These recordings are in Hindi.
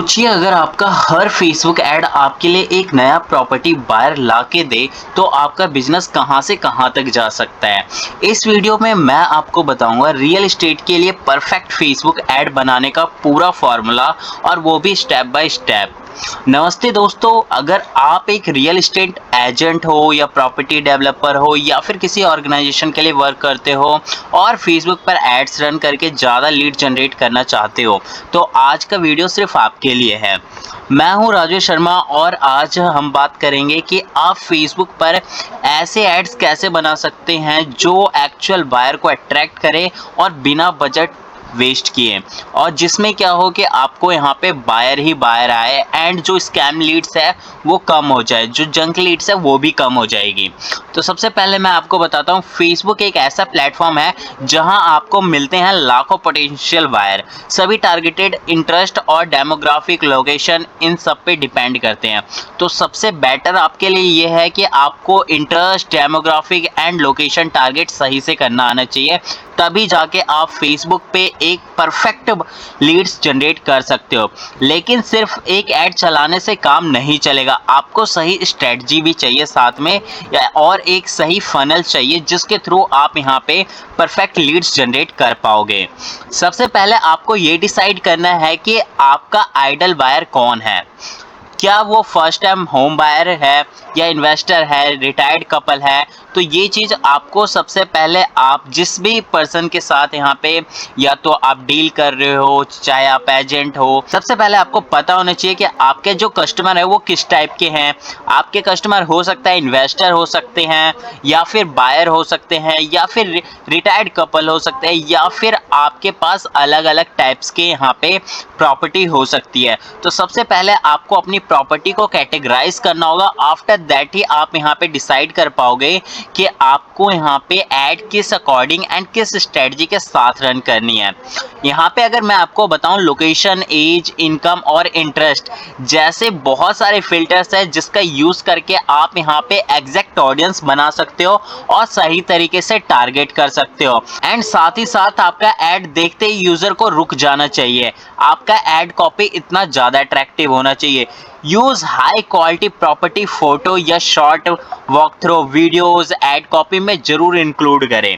सोचिए अगर आपका हर फेसबुक ऐड आपके लिए एक नया प्रॉपर्टी बायर ला के दे तो आपका बिजनेस कहां से कहां तक जा सकता है। इस वीडियो में मैं आपको बताऊंगा रियल एस्टेट के लिए परफेक्ट फेसबुक ऐड बनाने का पूरा फॉर्मूला, और वो भी स्टेप बाय स्टेप। नमस्ते दोस्तों, अगर आप एक रियल एस्टेट एजेंट हो या प्रॉपर्टी डेवलपर हो या फिर किसी ऑर्गेनाइजेशन के लिए वर्क करते हो और फेसबुक पर एड्स रन करके ज़्यादा लीड जनरेट करना चाहते हो, तो आज का वीडियो सिर्फ आपके लिए है। मैं हूं राजेश शर्मा और आज हम बात करेंगे कि आप फेसबुक पर ऐसे एड्स कैसे बना सकते हैं जो एक्चुअल बायर को अट्रैक्ट करें और बिना बजट वेस्ट किए, और जिसमें क्या हो कि आपको यहाँ पे बायर ही बायर आए एंड जो स्कैम लीड्स है वो कम हो जाए, जो जंक लीड्स है वो भी कम हो जाएगी। तो सबसे पहले मैं आपको बताता हूँ, फेसबुक एक ऐसा प्लेटफॉर्म है जहां आपको मिलते हैं लाखों पोटेंशियल बायर। सभी टारगेटेड इंटरेस्ट और डेमोग्राफिक लोकेशन इन सब पे डिपेंड करते हैं। तो सबसे बेटर आपके लिए ये है कि आपको interest, demographic and location target सही से करना आना चाहिए, तभी जाके आप फेसबुक पे एक परफेक्ट लीड्स जनरेट कर सकते हो। लेकिन सिर्फ एक ऐड चलाने से काम नहीं चलेगा, आपको सही स्ट्रेटजी भी चाहिए साथ में, और एक सही फनल चाहिए जिसके थ्रू आप यहाँ पे परफेक्ट लीड्स जनरेट कर पाओगे। सबसे पहले आपको ये डिसाइड करना है कि आपका आइडल बायर कौन है। क्या वो फर्स्ट टाइम होम बायर है या इन्वेस्टर है, रिटायर्ड कपल है। तो ये चीज़ आपको सबसे पहले, आप जिस भी पर्सन के साथ यहाँ पे या तो आप डील कर रहे हो, चाहे आप एजेंट हो, सबसे पहले आपको पता होना चाहिए कि आपके जो कस्टमर है वो किस टाइप के हैं। आपके कस्टमर हो सकता है इन्वेस्टर हो सकते हैं, या फिर बायर हो सकते हैं, या फिर रिटायर्ड कपल हो सकते हैं, या फिर आपके पास अलग अलग टाइप्स के यहाँ पे प्रॉपर्टी हो सकती है। तो सबसे पहले आपको अपनी प्रॉपर्टी को कैटेगराइज करना होगा। आफ्टर दैट ही आप यहाँ पे डिसाइड कर पाओगे कि आपको यहाँ पे ऐड किस अकॉर्डिंग एंड किस स्ट्रेटजी के साथ रन करनी है। यहाँ पे अगर मैं आपको बताऊं, लोकेशन, एज, इनकम और इंटरेस्ट जैसे बहुत सारे फिल्टर्स हैं जिसका यूज करके आप यहाँ पे एग्जैक्ट ऑडियंस बना सकते हो और सही तरीके से टारगेट कर सकते हो। एंड साथ ही साथ आपका ऐड देखते ही यूजर को रुक जाना चाहिए। आपका ऐड कॉपी इतना ज्यादा अट्रैक्टिव होना चाहिए। Use high quality property photo या short walk through videos ad copy में जरूर इंक्लूड करें।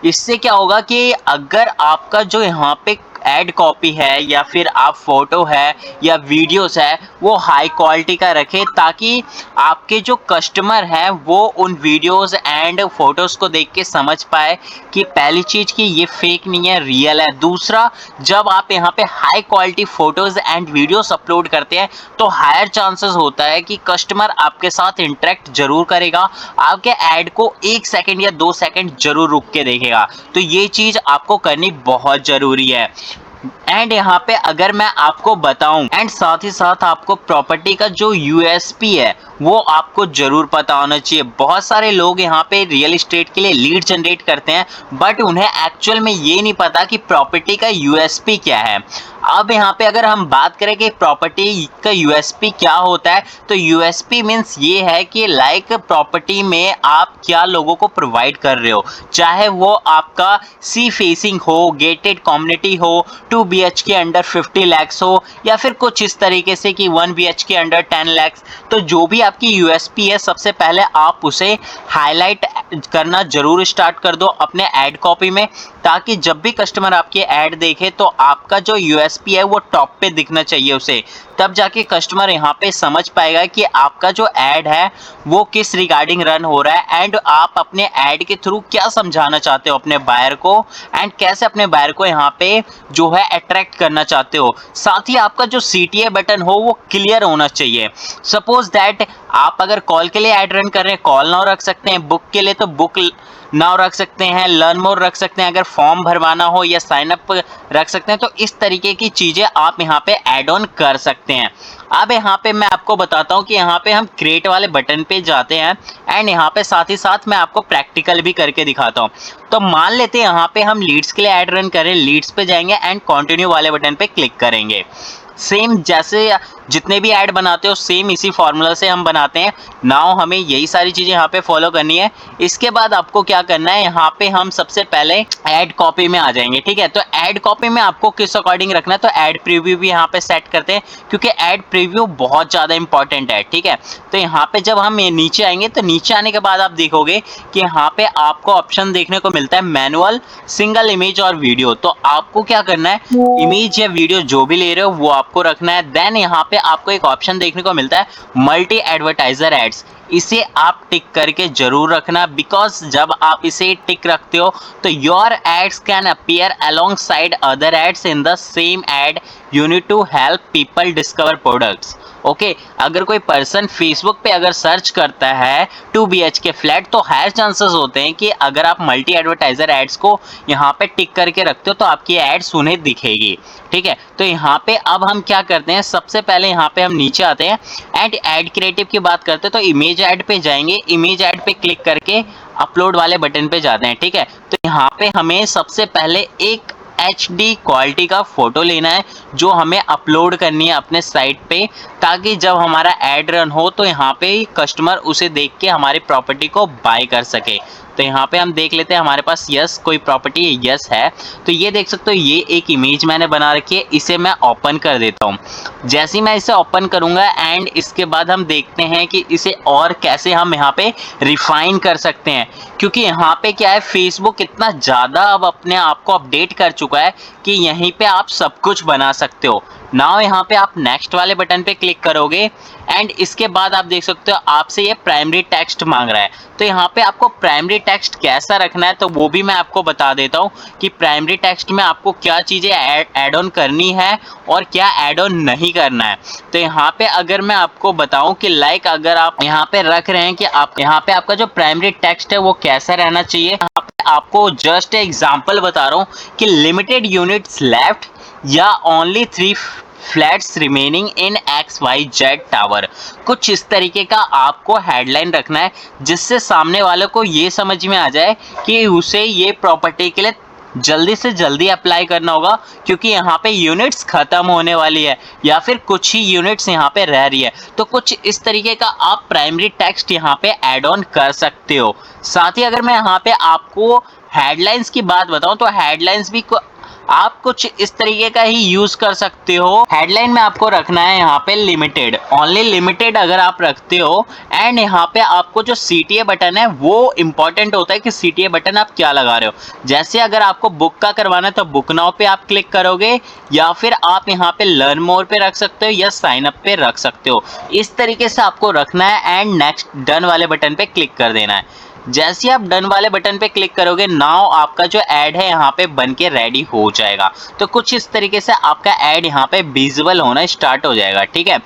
इससे क्या होगा कि अगर आपका जो यहाँ पे ऐड कॉपी है या फिर आप फोटो है या वीडियोस है वो हाई क्वालिटी का रखें, ताकि आपके जो कस्टमर हैं वो उन वीडियोस एंड फोटोज को देख के समझ पाए कि पहली चीज कि ये फेक नहीं है, रियल है। दूसरा, जब आप यहाँ पे high quality photos and videos upload करते हैं तो हायर चांसेस होता है कि कस्टमर आपके साथ इंटरेक्ट जरूर करेगा, आपके ऐड को 1 सेकंड या 2 सेकंड जरूर रुक के देखेगा। तो ये चीज आपको करनी बहुत जरूरी है। एंड यहाँ पे अगर मैं आपको बताऊं, एंड साथ ही साथ आपको प्रॉपर्टी का जो यूएसपी है वो आपको जरूर पता होना चाहिए। बहुत सारे लोग यहाँ पे रियल एस्टेट के लिए लीड जनरेट करते हैं, बट उन्हें एक्चुअल में ये नहीं पता कि प्रॉपर्टी का यूएसपी क्या है। अब यहाँ पे अगर हम बात करें कि प्रॉपर्टी का यूएसपी क्या होता है, तो यूएसपी मीन्स ये है कि लाइक प्रॉपर्टी में आप क्या लोगों को प्रोवाइड कर रहे हो, चाहे वो आपका सी फेसिंग हो, गेटेड कम्युनिटी हो, 2 BH के अंडर 50 लाख हो, या फिर कुछ इस तरीके से कि 1 BH के अंडर 10 लाख। तो जो भी आपकी यूएसपी है, सबसे पहले आप उसे हाईलाइट करना जरूर स्टार्ट कर दो अपने ऐड कॉपी में, ताकि जब भी कस्टमर आपके ऐड देखे तो आपका जो यूएसपी है वो टॉप पे दिखना चाहिए उसे। तब जाके कस्टमर यहाँ पे समझ पाएगा कि आपका जो ऐड है वो किस रिगार्डिंग रन हो रहा है, एंड आप अपने ऐड के थ्रू क्या समझाना चाहते हो अपने बायर को, एंड कैसे अपने बायर को यहाँ पे जो है अट्रैक्ट करना चाहते हो। साथ ही आपका जो CTA बटन हो वो क्लियर होना चाहिए। सपोज दैट आप अगर कॉल के लिए ऐड रन कर रहे हैं, कॉल नाउ रख सकते हैं, बुक के लिए तो बुक नाउ रख सकते हैं, लर्न मोर रख सकते हैं, अगर फॉर्म भरवाना हो या साइन अप रख सकते हैं। तो इस तरीके की चीजें आप यहाँ पे ऐड ऑन कर सकते हैं। अब यहाँ पे मैं आपको बताता हूँ कि यहाँ पे हम क्रिएट वाले बटन पे जाते हैं, एंड यहाँ पे साथ ही साथ मैं आपको प्रैक्टिकल भी करके दिखाता हूँ। तो मान लेते हैं यहाँ पे हम लीड्स के लिए ऐड रन करें, लीड्स पे जाएंगे एंड कंटिन्यू वाले बटन पे क्लिक करेंगे। सेम जैसे जितने भी ऐड बनाते हो सेम इसी फॉर्मूला से हम बनाते हैं। नाउ हमें यही सारी चीज़ें यहाँ पे फॉलो करनी है। इसके बाद आपको क्या करना है, यहाँ पे हम सबसे पहले ऐड कॉपी में आ जाएंगे, ठीक है। तो ऐड कॉपी में आपको किस अकॉर्डिंग रखना है, तो ऐड प्रीव्यू भी यहाँ पे सेट करते हैं, क्योंकि ऐड प्रीव्यू बहुत ज़्यादा इंपॉर्टेंट है, ठीक है। तो यहाँ पे जब हम नीचे आएंगे तो नीचे आने के बाद आप देखोगे कि यहाँ पे आपको ऑप्शन देखने को मिलता है मैनुअल, सिंगल इमेज और वीडियो। तो आपको क्या करना है, इमेज या वीडियो जो भी ले रहे हो वो आपको रखना है। देन यहाँ पे आपको एक ऑप्शन देखने को मिलता है मल्टी एडवर्टाइजर एड्स, इसे आप टिक करके जरूर रखना, बिकॉज जब आप इसे टिक रखते हो तो your ads can appear alongside other ads in the same ad. You need to help people discover products. Okay, अगर कोई पर्सन फेसबुक पे अगर सर्च करता है 2 BHK फ्लैट, तो हायर चांसेस होते हैं कि अगर आप मल्टी एडवर्टाइजर एड्स को यहाँ पे टिक करके रखते हो तो आपकी एड्स उन्हें दिखेगी, ठीक है। तो यहाँ पे अब हम क्या करते हैं, सबसे पहले यहाँ पे हम नीचे आते हैं एंड ऐड क्रिएटिव की बात करते हैं, तो इमेज ऐड पे जाएंगे, इमेज ऐड पे क्लिक करके अपलोड वाले बटन पे जाते हैं, ठीक है। तो यहाँ पे हमें सबसे पहले एक HD क्वालिटी का फोटो लेना है जो हमें अपलोड करनी है अपने साइट पे, ताकि जब हमारा ऐड रन हो तो यहाँ पे कस्टमर उसे देख के हमारी प्रॉपर्टी को बाय कर सके। तो यहाँ पे हम देख लेते हैं हमारे पास यस कोई प्रॉपर्टी यस है। तो ये देख सकते हो ये एक इमेज मैंने बना रखी है, इसे मैं ओपन कर देता हूँ। जैसे ही मैं इसे ओपन करूँगा एंड इसके बाद हम देखते हैं कि इसे और कैसे हम यहाँ पे रिफाइन कर सकते हैं, क्योंकि यहाँ पे क्या है, फेसबुक इतना ज़्यादा अब अपने आप को अपडेट कर चुका है कि यहीं पे आप सब कुछ बना सकते हो। नाउ यहाँ पे आप नेक्स्ट वाले बटन पे क्लिक करोगे एंड इसके बाद आप देख सकते हो आपसे ये प्राइमरी टेक्स्ट मांग रहा है। तो यहाँ पे आपको प्राइमरी टेक्स्ट कैसा रखना है तो वो भी मैं आपको बता देता हूँ कि प्राइमरी टेक्स्ट में आपको क्या चीज़ें ऐड ऑन करनी है और क्या ऐड ऑन नहीं करना है। तो यहाँ पे अगर मैं आपको बताऊँ कि लाइक अगर आप यहाँ पे रख रहे हैं कि आप यहाँ पे आपका जो प्राइमरी टेक्स्ट है वो कैसा रहना चाहिए, यहाँ पे आपको जस्ट एग्जाम्पल बता रहा हूँ कि लिमिटेड यूनिट्स लेफ्ट या only 3 flats remaining in XYZ tower. कुछ इस तरीके का आपको हेडलाइन रखना है जिससे सामने वाले को ये समझ में आ जाए कि उसे ये प्रॉपर्टी के लिए जल्दी से जल्दी अप्लाई करना होगा, क्योंकि यहाँ पे यूनिट्स खत्म होने वाली है या फिर कुछ ही यूनिट्स यहाँ पे रह रही है। तो कुछ इस तरीके का आप प्राइमरी टेक्स्ट यहाँ पे ऐड ऑन कर सकते हो। साथ ही अगर मैं यहाँ पे आपको हेडलाइंस की बात बताऊं तो हेडलाइंस भी आप कुछ इस तरीके का ही यूज कर सकते हो। हेडलाइन में आपको रखना है यहाँ पे लिमिटेड, ओनली लिमिटेड अगर आप रखते हो। एंड यहाँ पे आपको जो CTA बटन है वो इंपॉर्टेंट होता है कि CTA बटन आप क्या लगा रहे हो। जैसे अगर आपको बुक का करवाना है तो बुक नाउ पे आप क्लिक करोगे, या फिर आप यहाँ पे लर्न मोर पे रख सकते हो या साइन अप पे रख सकते हो। इस तरीके से आपको रखना है एंड नेक्स्ट डन वाले बटन पे क्लिक कर देना है। जैसे ही आप डन वाले बटन पे क्लिक करोगे नाउ आपका जो ऐड है यहाँ पे बन के रेडी हो जाएगा। तो कुछ इस तरीके से आपका ऐड यहाँ पे विजिबल होना स्टार्ट हो जाएगा, ठीक है।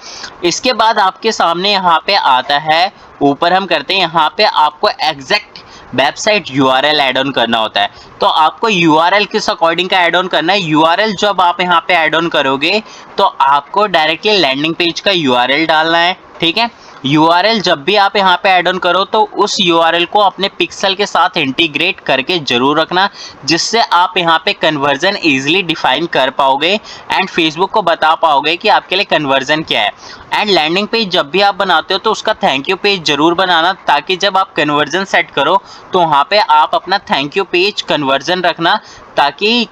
इसके बाद आपके सामने यहाँ पे आता है, ऊपर हम करते हैं यहाँ पे आपको exact website URL add on करना होता है। तो आपको URL किस अकॉर्डिंग का ऐड ऑन करना है, URL जब आप यहाँ पे ऐड ऑन करोगे तो आपको डायरेक्टली लैंडिंग पेज का URL डालना है, ठीक है। URL जब भी आप यहाँ पे ऐड ऑन करो तो उस URL को अपने पिक्सल के साथ इंटीग्रेट करके जरूर रखना, जिससे आप यहाँ पे कन्वर्जन इजीली डिफाइन कर पाओगे एंड फेसबुक को बता पाओगे कि आपके लिए कन्वर्जन क्या है। एंड लैंडिंग पेज जब भी आप बनाते हो तो उसका थैंक यू पेज जरूर बनाना, ताकि जब आप कन्वर्जन सेट करो तो वहाँ पे आप अपना थैंक यू पेज कन्वर्जन रखना, ताकि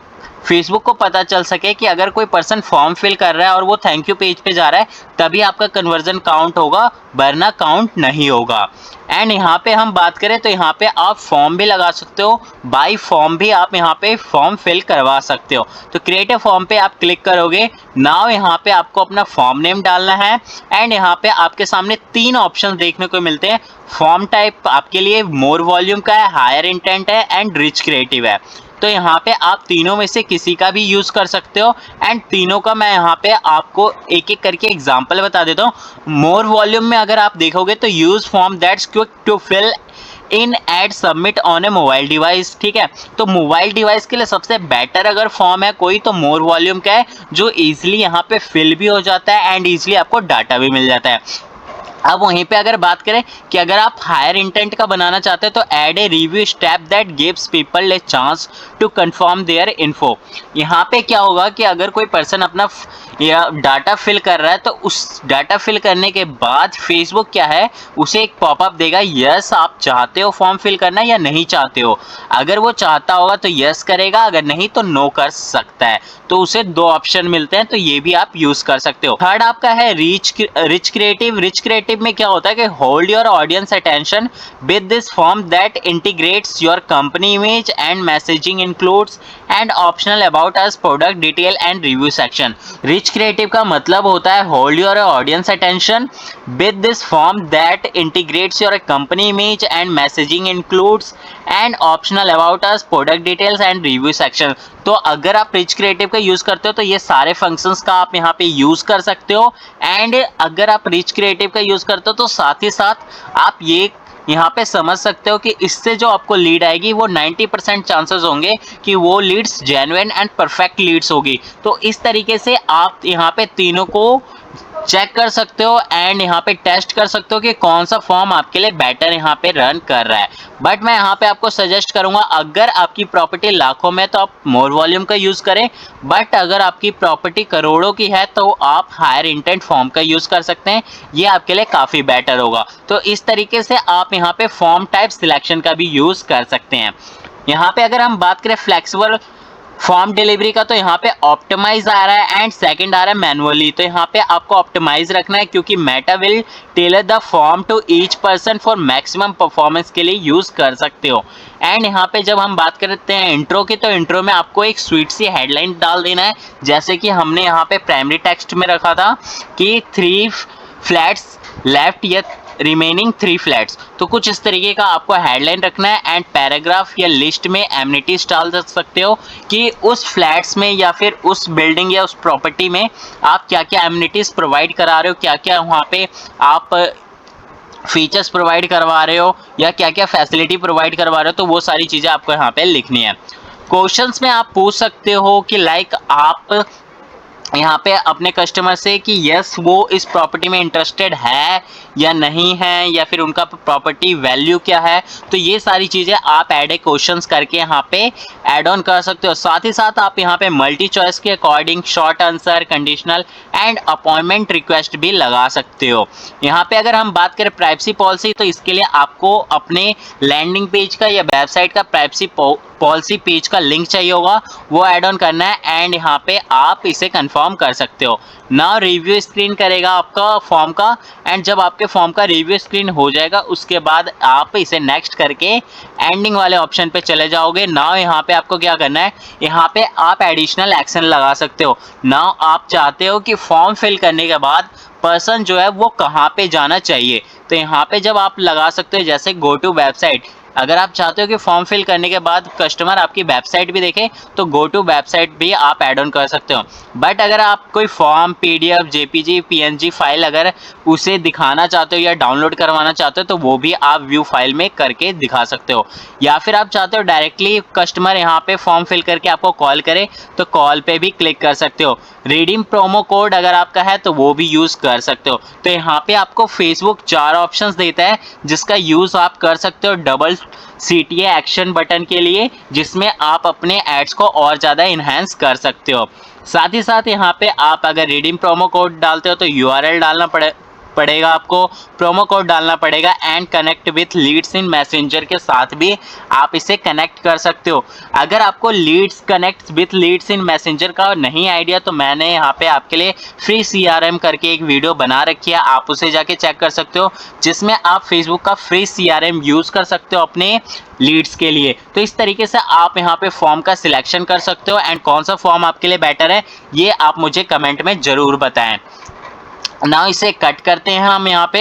फेसबुक को पता चल सके कि अगर कोई पर्सन फॉर्म फिल कर रहा है और वो थैंक यू पेज पे जा रहा है तभी आपका कन्वर्जन काउंट होगा, वरना काउंट नहीं होगा। एंड यहाँ पे हम बात करें तो यहाँ पे आप फॉर्म भी लगा सकते हो, बाय फॉर्म भी आप यहाँ पे फॉर्म फिल करवा सकते हो। तो क्रिएट अ फॉर्म पे आप क्लिक करोगे, नाउ यहाँ पे आपको अपना फॉर्म नेम डालना है एंड यहाँ पे आपके सामने 3 ऑप्शन देखने को मिलते हैं। फॉर्म टाइप आपके लिए मोर वॉल्यूम का है, हायर इंटेंट है एंड रिच क्रिएटिव है। तो यहाँ पे आप तीनों में से किसी का भी यूज कर सकते हो एंड तीनों का मैं यहाँ पे आपको एक एक करके एग्जांपल बता देता हूँ। मोर वॉल्यूम में अगर आप देखोगे तो use form that's quick to fill in and submit on a mobile device, ठीक है। तो मोबाइल डिवाइस के लिए सबसे बेटर अगर फॉर्म है कोई तो मोर वॉल्यूम का है, जो इजीली यहाँ पे फिल भी हो जाता है एंड इजीली आपको डाटा भी मिल जाता है। अब वहीं पे अगर बात करें कि अगर आप हायर इंटेंट का बनाना चाहते हैं तो add a review step that gives people a chance to confirm their info. यहाँ पे क्या होगा कि अगर कोई पर्सन अपना या डाटा फिल कर रहा है, तो उस डाटा फिल करने के बाद फेसबुक क्या है, उसे एक पॉपअप देगा, यस आप चाहते हो फॉर्म फिल करना या नहीं चाहते हो। अगर वो चाहता होगा तो यस करेगा, अगर नहीं तो नो कर सकता है। तो उसे दो ऑप्शन मिलते हैं, तो ये भी आप यूज कर सकते हो। थर्ड आपका है रिच क्रिएटिव। रिच क्रिएटिव में क्या होता है कि hold your audience attention with this form that integrates your company image and messaging includes and optional about us product detail and review section. Rich creative का मतलब होता है hold your audience attention with this form that integrates your company image and messaging includes and optional about us product details and review section. तो अगर आप रिच क्रिएटिव का यूज करते हो तो ये सारे फंक्शंस का आप यहाँ पे यूज कर सकते हो। एंड अगर आप रिच क्रिएटिव का यूज करते हो तो साथ ही साथ आप ये यहाँ पे समझ सकते हो कि इससे जो आपको लीड आएगी वो 90% चांसेस होंगे कि वो leads genuine and perfect leads होगी। तो इस तरीके से आप यहाँ पे तीनों को चेक कर सकते हो एंड यहाँ पे टेस्ट कर सकते हो कि कौन सा फॉर्म आपके लिए बेटर यहाँ पे रन कर रहा है। बट मैं यहाँ पे आपको सजेस्ट करूंगा, अगर आपकी प्रॉपर्टी लाखों में तो आप मोर वॉल्यूम का यूज करें, बट अगर आपकी प्रॉपर्टी करोड़ों की है तो आप हायर इंटेंट फॉर्म का यूज कर सकते हैं, ये आपके लिए काफी बेटर होगा। तो इस तरीके से आप यहाँ पे फॉर्म टाइप सिलेक्शन का भी यूज कर सकते हैं। यहाँ पे अगर हम बात करें फ्लेक्सिबल फॉर्म डिलीवरी का, तो यहाँ पे ऑप्टिमाइज आ रहा है एंड सेकंड आ रहा है मैनुअली। तो यहाँ पे आपको ऑप्टिमाइज रखना है क्योंकि Meta will tailor the form to each person for maximum performance के लिए यूज कर सकते हो। एंड यहाँ पे जब हम बात करते हैं इंट्रो की, तो इंट्रो में आपको एक स्वीट सी हेडलाइन डाल देना है, जैसे कि हमने यहाँ पे प्राइमरी टेक्स्ट में रखा था कि 3 फ्लैट्स लेफ्ट या रिमेनिंग 3 फ्लैट्स। तो कुछ इस तरीके का आपको हेडलाइन रखना है एंड पैराग्राफ या लिस्ट में एमिनिटीज डाल सकते हो कि उस फ्लैट्स में या फिर उस बिल्डिंग या उस प्रॉपर्टी में आप क्या क्या एमिनिटीज प्रोवाइड करा रहे हो, क्या क्या वहाँ पे आप फीचर्स प्रोवाइड करवा रहे हो या क्या क्या फैसिलिटी प्रोवाइड करवा रहे हो। तो वो सारी चीज़ें आपको यहाँ पे लिखनी है। क्वेश्चंस में आप पूछ सकते हो कि लाइक आप यहाँ पे अपने कस्टमर से कि यस वो इस प्रॉपर्टी में इंटरेस्टेड है या नहीं है, या फिर उनका प्रॉपर्टी वैल्यू क्या है। तो ये सारी चीज़ें आप ऐड क्वेश्चंस करके यहाँ पे ऐड ऑन कर सकते हो। साथ ही साथ आप यहाँ पे मल्टी चॉइस के according short answer, conditional and appointment request भी लगा सकते हो। यहाँ पे अगर हम बात करें प्राइवेसी पॉलिसी, तो इसके लिए आपको अपने लैंडिंग पेज का या वेबसाइट का प्राइवेसी पॉलिसी पेज का लिंक चाहिए होगा, वो ऐड ऑन करना है एंड यहाँ पे आप इसे कंफर्म कर सकते हो। नाउ रिव्यू स्क्रीन करेगा आपका फॉर्म का, एंड जब आपके फॉर्म का रिव्यू स्क्रीन हो जाएगा उसके बाद आप इसे नेक्स्ट करके एंडिंग वाले ऑप्शन पे चले जाओगे। नाउ यहाँ पे आपको क्या करना है, यहाँ पे आप एडिशनल एक्शन लगा सकते हो। नाउ आप चाहते हो कि फॉर्म फिल करने के बाद पर्सन जो है वो कहाँ पे जाना चाहिए, तो यहाँ पे जब आप लगा सकते हो जैसे गो टू वेबसाइट। अगर आप चाहते हो कि फॉर्म फिल करने के बाद कस्टमर आपकी वेबसाइट भी देखे तो गो टू वेबसाइट भी आप ऐड ऑन कर सकते हो। बट अगर आप कोई form PDF, JPG, PNG file अगर उसे दिखाना चाहते हो या डाउनलोड करवाना चाहते हो तो वो भी आप व्यू फाइल में करके दिखा सकते हो। या फिर आप चाहते हो डायरेक्टली कस्टमर यहाँ पे फॉर्म फिल करके आपको कॉल करे तो कॉल पे भी क्लिक कर सकते हो। रिडीम प्रोमो कोड अगर आपका है तो वो भी यूज़ कर सकते हो। तो यहाँ पे आपको फेसबुक 4 ऑप्शंस देता है जिसका यूज़ आप कर सकते हो डबल CTA एक्शन बटन के लिए, जिसमें आप अपने एड्स को और ज़्यादा इन्हेंस कर सकते हो। साथ ही साथ यहाँ पे आप अगर रिडीम प्रोमो कोड डालते हो तो URL डालना पड़ेगा, आपको प्रोमो कोड डालना पड़ेगा and connect with leads in messenger के साथ भी आप इसे कनेक्ट कर सकते हो। अगर आपको leads connect with leads in Messenger का नहीं आइडिया तो मैंने यहाँ पे आपके लिए फ्री CRM करके एक वीडियो बना रखी है, आप उसे जाके चेक कर सकते हो, जिसमें आप फेसबुक का फ्री CRM यूज़ कर सकते हो अपने लीड्स के लिए। तो इस तरीके से आप यहाँ पे फॉर्म का सिलेक्शन कर सकते हो एंड कौन सा फॉर्म आपके लिए बेटर है ये आप मुझे कमेंट में ज़रूर बताएं। नाउ इसे कट करते हैं हम यहाँ पे,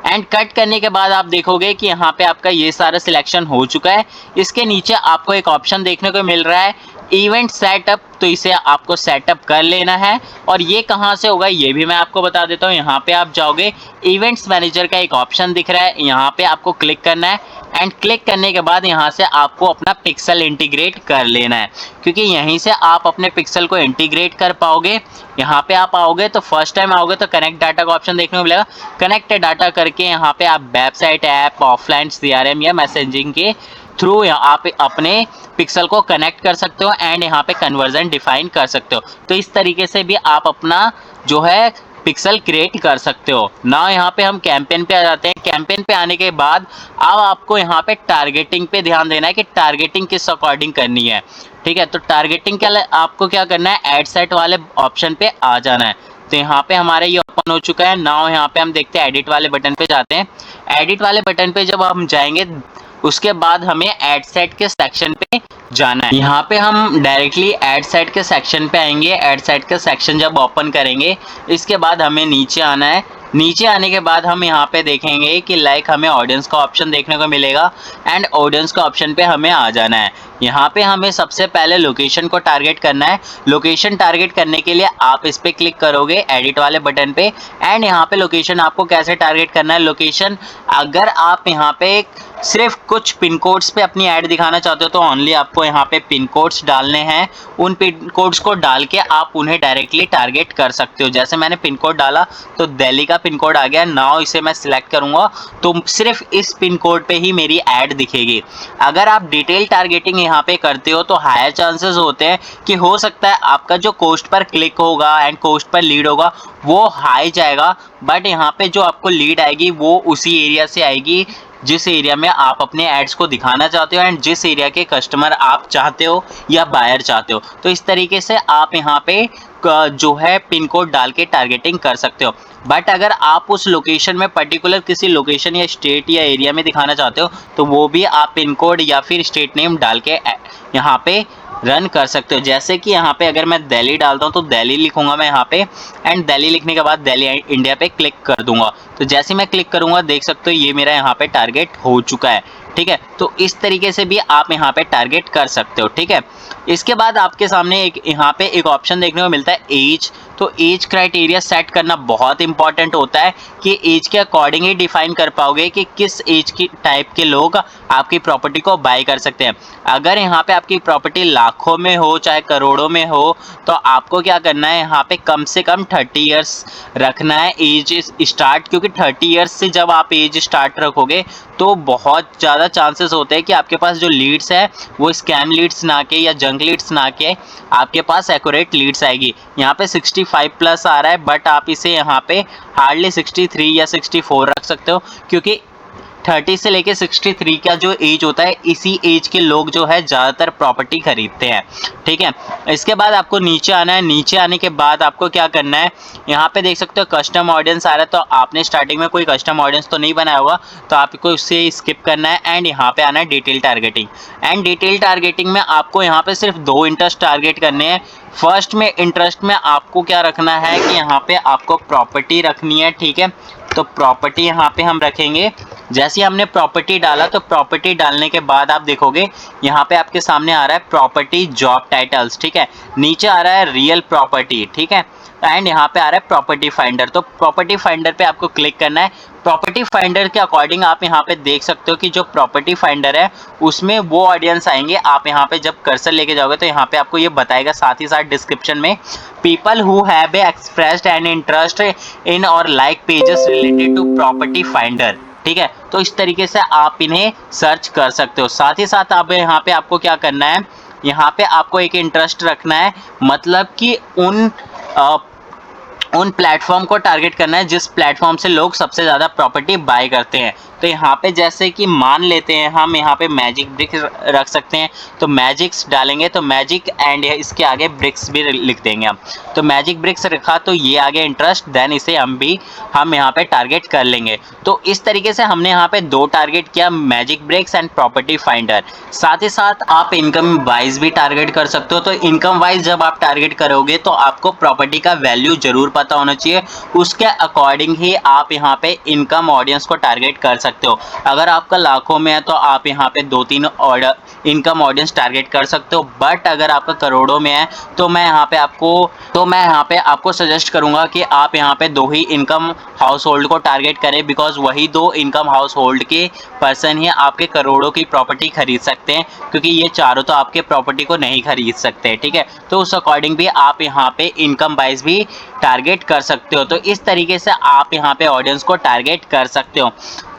एंड कट करने के बाद आप देखोगे कि यहाँ पे आपका ये सारा सिलेक्शन हो चुका है। इसके नीचे आपको एक ऑप्शन देखने को मिल रहा है इवेंट सेटअप, तो इसे आपको सेटअप कर लेना है। और ये कहाँ से होगा ये भी मैं आपको बता देता हूँ। यहाँ पे आप जाओगे, इवेंट्स मैनेजर का एक ऑप्शन दिख रहा है, यहाँ पे आपको क्लिक करना है एंड क्लिक करने के बाद यहाँ से आपको अपना पिक्सल इंटीग्रेट कर लेना है, क्योंकि यहीं से आप अपने पिक्सल को इंटीग्रेट कर पाओगे। यहाँ पे आप आओगे तो फर्स्ट टाइम आओगे तो कनेक्ट डाटा का ऑप्शन देखने को मिलेगा। कनेक्ट डाटा करके यहाँ पे आप वेबसाइट, ऐप, ऑफलाइन CRM या मैसेजिंग के थ्रू आप अपने पिक्सल को कनेक्ट कर सकते हो एंड यहाँ पे कन्वर्जन डिफाइन कर सकते हो। तो इस तरीके से भी आप अपना जो है पिक्सल क्रिएट कर सकते हो ना। यहाँ पे हम कैंपेन पे आ जाते हैं। कैंपेन पे आने के बाद अब आपको यहाँ पे टारगेटिंग पे ध्यान देना है कि टारगेटिंग किस अकॉर्डिंग करनी है। ठीक है, तो टारगेटिंग के लिए आपको क्या करना है, एड सेट वाले ऑप्शन पे आ जाना है। तो यहाँ पे हमारे ये ओपन हो चुका है। नाउ यहाँ पे हम देखते हैं एडिट वाले बटन पे जाते हैं। एडिट वाले बटन पे जब हम जाएंगे उसके बाद हमें एड सेट के सेक्शन पे जाना है। यहाँ पे हम डायरेक्टली एड सेट के सेक्शन पे आएंगे। एड सेट का सेक्शन जब ओपन करेंगे इसके बाद हमें नीचे आना है। नीचे आने के बाद हम यहाँ पे देखेंगे कि लाइक हमें ऑडियंस का ऑप्शन देखने को मिलेगा एंड ऑडियंस का ऑप्शन पे हमें आ जाना है। यहाँ पे हमें सबसे पहले लोकेशन को टारगेट करना है। लोकेशन टारगेट करने के लिए आप इस पे क्लिक करोगे एडिट वाले बटन पे एंड यहाँ पे लोकेशन आपको कैसे टारगेट करना है। लोकेशन अगर आप यहाँ पे सिर्फ कुछ पिन कोड्स पे अपनी ऐड दिखाना चाहते हो तो ओनली आपको यहाँ पे पिन कोड्स डालने हैं। उन पिन कोड्स को डाल के आप उन्हें डायरेक्टली टारगेट कर सकते हो। जैसे मैंने पिन कोड डाला तो दिल्ली का पिन कोड आ गया। नाउ इसे मैं सिलेक्ट करूंगा तो सिर्फ इस पिन कोड पे ही मेरी ऐड दिखेगी। अगर आप डिटेल टारगेटिंग यहाँ पे करते हो तो हायर चांसेस होते हैं कि हो सकता है आपका जो कोस्ट पर क्लिक होगा एंड कोस्ट पर लीड होगा वो हाई जाएगा, बट यहाँ पे जो आपको लीड आएगी वो उसी एरिया से आएगी जिस एरिया में आप अपने एड्स को दिखाना चाहते हो एंड जिस एरिया के कस्टमर आप चाहते हो या बायर चाहते हो। तो इस तरीके से आप यहाँ पे जो है पिन कोड डाल के टारगेटिंग कर सकते हो। बट अगर आप उस लोकेशन में पर्टिकुलर किसी लोकेशन या स्टेट या एरिया में दिखाना चाहते हो तो वो भी आप पिन कोड या फिर स्टेट नेम डाल के यहाँ पे रन कर सकते हो। जैसे कि यहाँ पे अगर मैं दिल्ली डालता हूँ तो दिल्ली लिखूंगा मैं यहाँ पे एंड दिल्ली लिखने के बाद दिल्ली इंडिया पे क्लिक कर दूंगा। तो जैसे मैं क्लिक करूंगा देख सकते हो ये मेरा यहाँ पे टारगेट हो चुका है। ठीक है, तो इस तरीके से भी आप यहाँ पे टारगेट कर सकते हो। ठीक है, इसके बाद आपके सामने एक यहाँ पे एक ऑप्शन देखने को मिलता है एज। तो एज क्राइटेरिया सेट करना बहुत इंपॉर्टेंट होता है कि एज के अकॉर्डिंग ही डिफाइन कर पाओगे कि किस एज की टाइप के लोग आपकी प्रॉपर्टी को बाय कर सकते हैं। अगर यहाँ पे आपकी प्रॉपर्टी लाखों में हो चाहे करोड़ों में हो तो आपको क्या करना है, यहाँ पे कम से कम 30 इयर्स रखना है एज स्टार्ट, क्योंकि 30 इयर्स से जब आप एज स्टार्ट रखोगे तो बहुत ज़्यादा चांसेस होते हैं कि आपके पास जो लीड्स है वो स्कैम लीड्स ना के या जंक लीड्स ना के आपके पास एक्यूरेट लीड्स आएगी। यहाँ पे 65 प्लस आ रहा है बट आप इसे यहाँ पे हार्डली 63 या 64 रख सकते हो, क्योंकि 30 से लेके 63 का जो एज होता है इसी एज के लोग जो है ज़्यादातर प्रॉपर्टी खरीदते हैं। ठीक है, इसके बाद आपको नीचे आना है। नीचे आने के बाद आपको क्या करना है, यहाँ पे देख सकते हो कस्टम ऑडियंस आ रहा है। तो आपने स्टार्टिंग में कोई कस्टम ऑडियंस तो नहीं बनाया होगा तो आपको उससे स्किप करना है एंड यहाँ पे आना है detail targeting. And detail targeting में आपको यहाँ पे सिर्फ 2 इंटरेस्ट टारगेट करने हैं। फर्स्ट में इंटरेस्ट में आपको क्या रखना है कि यहाँ पे आपको प्रॉपर्टी रखनी है। ठीक है, तो प्रॉपर्टी यहाँ पे हम रखेंगे। जैसे हमने प्रॉपर्टी डाला तो प्रॉपर्टी डालने के बाद आप देखोगे यहाँ पे आपके सामने आ रहा है प्रॉपर्टी जॉब टाइटल्स। ठीक है, नीचे आ रहा है रियल प्रॉपर्टी। ठीक है, एंड यहाँ पे आ रहा है प्रॉपर्टी फाइंडर। तो प्रॉपर्टी फाइंडर पे आपको क्लिक करना है। प्रॉपर्टी फाइंडर के अकॉर्डिंग आप यहाँ पे देख सकते हो कि जो प्रॉपर्टी फाइंडर है उसमें वो ऑडियंस आएंगे। आप यहाँ पे जब कर्सर लेके जाओगे तो यहाँ पे आपको ये बताएगा साथ ही साथ डिस्क्रिप्शन में, people who have expressed an interest in और like pages related to property finder. ठीक है, तो इस तरीके से आप इन्हें सर्च कर सकते हो। साथ ही साथ आप यहाँ पे आपको क्या करना है, यहाँ पे आपको एक इंटरेस्ट रखना है, मतलब कि उन प्लेटफॉर्म को टारगेट करना है जिस प्लेटफॉर्म से लोग सबसे ज़्यादा प्रॉपर्टी बाय करते हैं। तो यहाँ पे जैसे कि मान लेते हैं हम यहाँ पे मैजिक ब्रिक्स रख सकते हैं, तो मैजिक्स डालेंगे तो मैजिक एंड इसके आगे ब्रिक्स भी लिख देंगे हम। तो मैजिक ब्रिक्स रखा तो ये आगे इंटरेस्ट, देन इसे हम यहाँ पे टारगेट कर लेंगे। तो इस तरीके से हमने यहाँ पे 2 टारगेट किया, Magic Bricks and Property Finder. साथ ही साथ आप इनकम वाइज भी टारगेट कर सकते हो। तो इनकम वाइज जब आप टारगेट करोगे तो आपको प्रॉपर्टी का वैल्यू जरूर पता होना चाहिए, उसके अकॉर्डिंग ही आप यहाँ पे इनकम ऑडियंस को टारगेट कर सकते हो। अगर आपका लाखों में है तो आप यहाँ पे 2-3 इनकम ऑडियंस टारगेट कर सकते हो, बट अगर आपका करोड़ों में है तो मैं यहाँ पे आपको सजेस्ट करूंगा कि आप यहाँ पे 2 ही इनकम हाउस होल्ड को टारगेट करें, बिकॉज वही 2 इनकम हाउस होल्ड के पर्सन ही आपके करोड़ों की प्रॉपर्टी खरीद सकते हैं, क्योंकि ये चारों तो आपके प्रॉपर्टी को नहीं खरीद सकते। ठीक है, तो उस अकॉर्डिंग भी आप यहाँ पे इनकम वाइज भी टारगेट कर सकते हो। तो इस तरीके से आप यहाँ पे ऑडियंस को टारगेट कर सकते हो।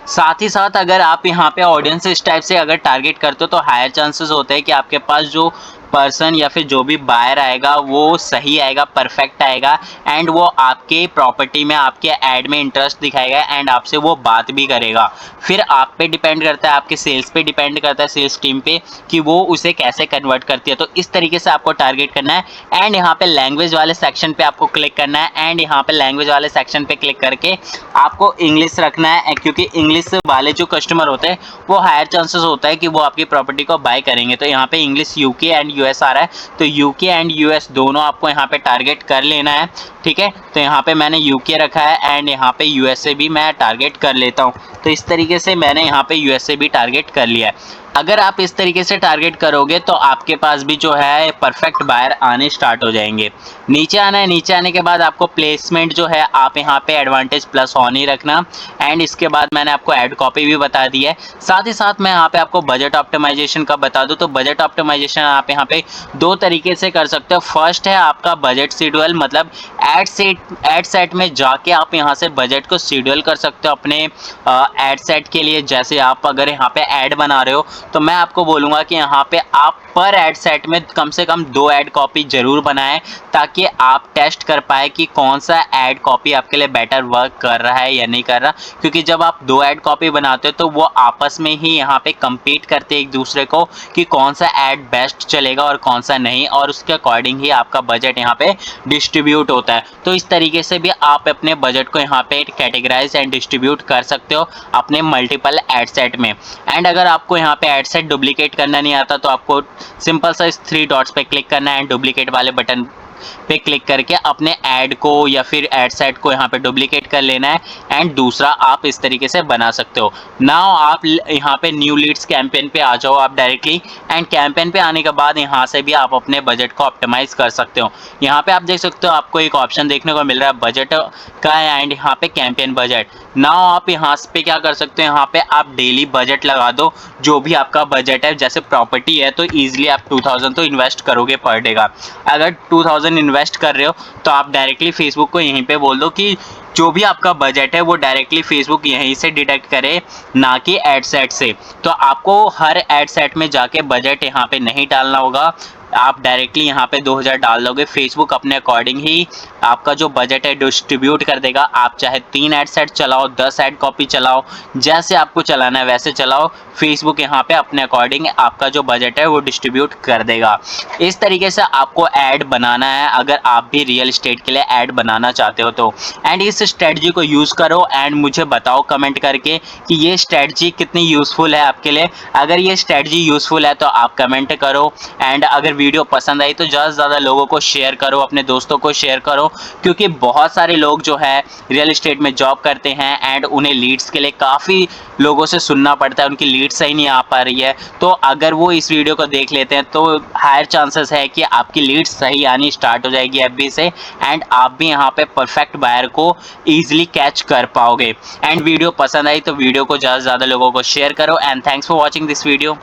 साथ ही साथ अगर आप यहाँ पे ऑडियंस इस टाइप से अगर टारगेट करते हो तो हायर चांसेस होते हैं कि आपके पास जो पर्सन या फिर जो भी बायर आएगा वो सही आएगा, परफेक्ट आएगा एंड वो आपके प्रॉपर्टी में, आपके ऐड में इंटरेस्ट दिखाएगा एंड आपसे वो बात भी करेगा। फिर आप पे डिपेंड करता है, आपके सेल्स पे डिपेंड करता है, सेल्स टीम पे, कि वो उसे कैसे कन्वर्ट करती है। तो इस तरीके से आपको टारगेट करना है एंड यहाँ पे लैंग्वेज वाले सेक्शन पे आपको क्लिक करना है एंड यहाँ पे लैंग्वेज वाले सेक्शन पे क्लिक करके आपको इंग्लिश रखना है, क्योंकि इंग्लिश वाले जो कस्टमर होते हैं वो हायर चांसेस होता है कि वो आपकी प्रॉपर्टी को बाय करेंगे। तो यहाँ पे इंग्लिश यूके एंड यूएस आ रहा है, तो यूके एंड यूएस दोनों आपको यहाँ पे टारगेट कर लेना है, ठीक है। तो यहाँ पे मैंने यूके रखा है एंड यहाँ पे यूएसए भी मैं टारगेट कर लेता हूँ। तो इस तरीके से मैंने यहाँ पे यूएसए भी टारगेट कर लिया है। अगर आप इस तरीके से टारगेट करोगे तो आपके पास भी जो है परफेक्ट बायर आने स्टार्ट हो जाएंगे। नीचे आना है, नीचे आने के बाद आपको प्लेसमेंट जो है आप यहाँ पे एडवांटेज प्लस ऑन ही रखना एंड इसके बाद मैंने आपको ऐड कॉपी भी बता दी है। साथ ही साथ मैं यहाँ पे आपको बजट ऑप्टिमाइजेशन का बता दूँ तो बजट ऑप्टिमाइजेशन आप यहाँ पे दो तरीके से कर सकते हो। फर्स्ट है आपका बजट शेड्यूल, मतलब एड सेट में जाके आप यहाँ से बजट को शेड्यूल कर सकते हो अपने एड सेट के लिए। जैसे आप अगर यहाँ पे ऐड बना रहे हो तो मैं आपको बोलूँगा कि यहाँ पे आप पर ऐड सेट में कम से कम 2 ऐड कॉपी जरूर बनाएं, ताकि आप टेस्ट कर पाए कि कौन सा ऐड कॉपी आपके लिए बेटर वर्क कर रहा है या नहीं कर रहा। क्योंकि जब आप 2 ऐड कॉपी बनाते हो तो वो आपस में ही यहाँ पे compete करते हैं एक दूसरे को कि कौन सा ऐड बेस्ट चलेगा और कौन सा नहीं, और उसके अकॉर्डिंग ही आपका बजट यहाँ पे डिस्ट्रीब्यूट होता है। तो इस तरीके से भी आप अपने बजट को यहाँ पे कैटेगराइज एंड डिस्ट्रीब्यूट कर सकते हो अपने मल्टीपल एड सेट में। एंड अगर आपको यहाँ पे एड सेट डुप्लीकेट करना नहीं आता तो आपको सिंपल सा इस 3 डॉट्स पे क्लिक करना है एंड डुप्लीकेट वाले बटन पे क्लिक करके अपने ऐड को या फिर ऐड सेट को यहाँ पे डुप्लीकेट कर लेना है एंड दूसरा आप इस तरीके से बना सकते हो। नाउ आप यहाँ पे न्यू लीड्स कैंपेन पे आ जाओ आप डायरेक्टली एंड कैंपेन पे आने के बाद यहाँ से भी आप अपने बजट को ऑप्टिमाइज कर सकते हो। यहाँ पे आप देख सकते हो आपको एक ऑप्शन देखने को मिल रहा है बजट का एंड यहाँ पे कैंपेन बजट। नाउ आप यहाँ पे क्या कर सकते हो, यहाँ पे आप डेली बजट लगा दो जो भी आपका बजट है। जैसे प्रॉपर्टी है तो ईजिली आप 2000 तो इन्वेस्ट करोगे पर डे का। अगर 2000 इन्वेस्ट कर रहे हो तो आप डायरेक्टली फेसबुक को यहीं पे बोल दो कि जो भी आपका बजट है वो डायरेक्टली फेसबुक यहीं से डिडक्ट करे, ना कि एड सेट से। तो आपको हर एड सेट में जाके बजट यहाँ पे नहीं डालना होगा, आप डायरेक्टली यहाँ पे 2000 डाल दोगे, फेसबुक अपने अकॉर्डिंग ही आपका जो बजट है डिस्ट्रीब्यूट कर देगा। आप चाहे 3 ऐड सेट चलाओ, 10 ऐड कॉपी चलाओ, जैसे आपको चलाना है वैसे चलाओ, फेसबुक यहाँ पे अपने अकॉर्डिंग आपका जो बजट है वो डिस्ट्रीब्यूट कर देगा। इस तरीके से आपको ऐड बनाना है अगर आप भी रियल एस्टेट के लिए ऐड बनाना चाहते हो तो। एंड इस स्ट्रेटजी को यूज़ करो एंड मुझे बताओ कमेंट करके कि ये स्ट्रेटजी कितनी यूज़फुल है आपके लिए। अगर ये स्ट्रेटजी यूज़फुल है तो आप कमेंट करो एंड अगर वीडियो पसंद आई तो ज़्यादा से ज़्यादा लोगों को शेयर करो, अपने दोस्तों को शेयर करो, क्योंकि बहुत सारे लोग जो है रियल एस्टेट में जॉब करते हैं एंड उन्हें लीड्स के लिए काफ़ी लोगों से सुनना पड़ता है, उनकी लीड सही नहीं आ पा रही है। तो अगर वो इस वीडियो को देख लेते हैं तो हायर चांसेस है कि आपकी लीड सही आनी स्टार्ट हो जाएगी एफबी से एंड आप भी यहाँ पे परफेक्ट बायर को ईजिली कैच कर पाओगे। एंड वीडियो पसंद आई तो वीडियो को ज़्यादा से ज़्यादा लोगों को शेयर करो and thanks for watching this video.